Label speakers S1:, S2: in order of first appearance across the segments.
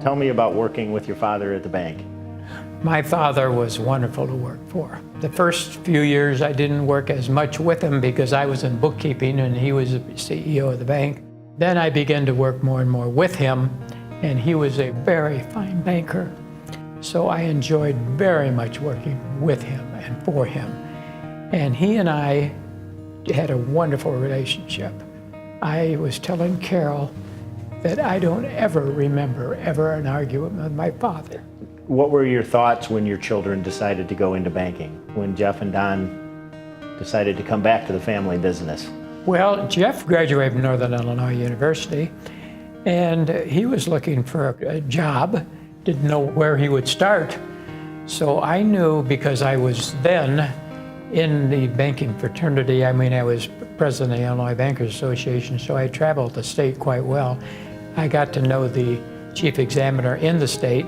S1: Tell me about working with your father at the bank.
S2: My father was wonderful to work for. The first few years I didn't work as much with him because I was in bookkeeping and he was the CEO of the bank. Then I began to work more and more with him, and he was a very fine banker. So I enjoyed very much working with him and for him. And he and I had a wonderful relationship. I was telling Carol that I don't ever remember an argument with my father.
S1: What were your thoughts when your children decided to go into banking? When Jeff and Don decided to come back to the family business?
S2: Well, Jeff graduated from Northern Illinois University, and he was looking for a job, didn't know where he would start. So I knew, because I was then in the banking fraternity, I was president of the Illinois Bankers Association, so I traveled the state quite well. I got to know the chief examiner in the state,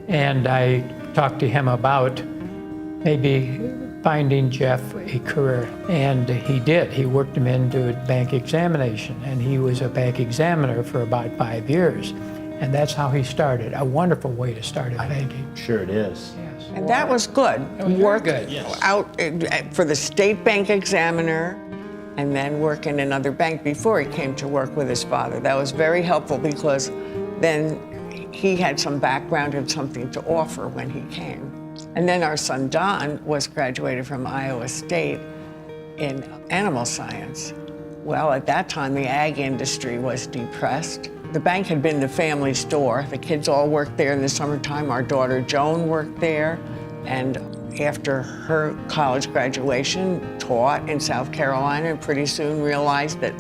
S2: and I talked to him about maybe finding Jeff a career, and he did. He worked him into a bank examination, and he was a bank examiner for about 5 years. And that's how he started. A wonderful way to start in banking.
S1: Sure it is.
S2: Yes.
S3: And that was good.
S2: Work good.
S1: Yes.
S3: Out for the state bank examiner, and then work in another bank before he came to work with his father. That was very helpful because then he had some background and something to offer when he came. And then our son Don was graduated from Iowa State in animal science. Well, at that time, the ag industry was depressed. The bank had been the family store. The kids all worked there in the summertime. Our daughter Joan worked there. And after her college graduation, taught in South Carolina, and pretty soon realized that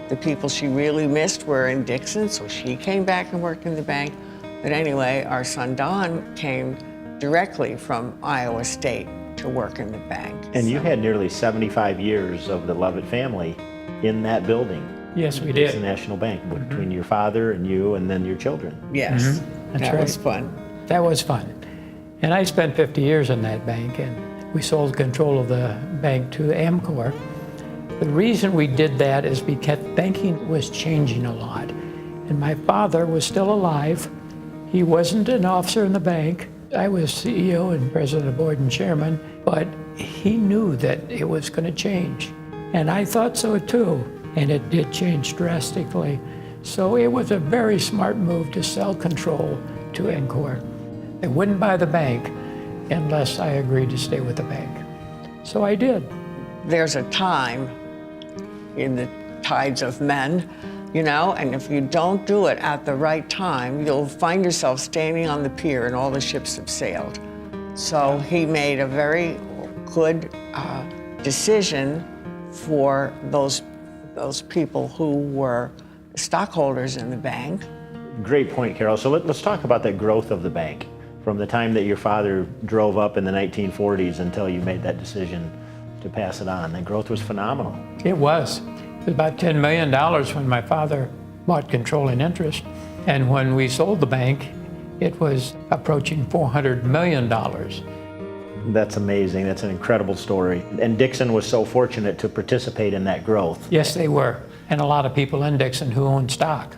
S3: the people she really missed were in Dixon, so she came back and worked in the bank. But anyway, our son Don came directly from Iowa State to work in the bank.
S1: And you had nearly 75 years of the Lovett family in that building.
S2: Yes, we
S1: It's the
S2: did.
S1: National Bank, between your father and you and then your children.
S3: Yes,
S2: That's
S3: that
S2: right.
S3: was fun.
S2: That was fun. And I spent 50 years in that bank, and we sold control of the bank to Amcor. The reason we did that is because banking was changing a lot. And my father was still alive. He wasn't an officer in the bank. I was CEO and president of the board and chairman, but he knew that it was going to change. And I thought so too, and it did change drastically. So it was a very smart move to sell control to Amcor. They wouldn't buy the bank unless I agreed to stay with the bank. So I did.
S3: There's a time in the tides of men, and if you don't do it at the right time, you'll find yourself standing on the pier and all the ships have sailed. So he made a very good decision for those people who were stockholders in the bank.
S1: Great point, Carol. So let's talk about that growth of the bank from the time that your father drove up in the 1940s until you made that decision to pass it on. That growth was phenomenal.
S2: It was. It was about $10 million when my father bought controlling interest. And when we sold the bank, it was approaching $400 million.
S1: That's amazing. That's an incredible story. And Dixon was so fortunate to participate in that growth.
S2: Yes, they were. And a lot of people in Dixon who owned stock.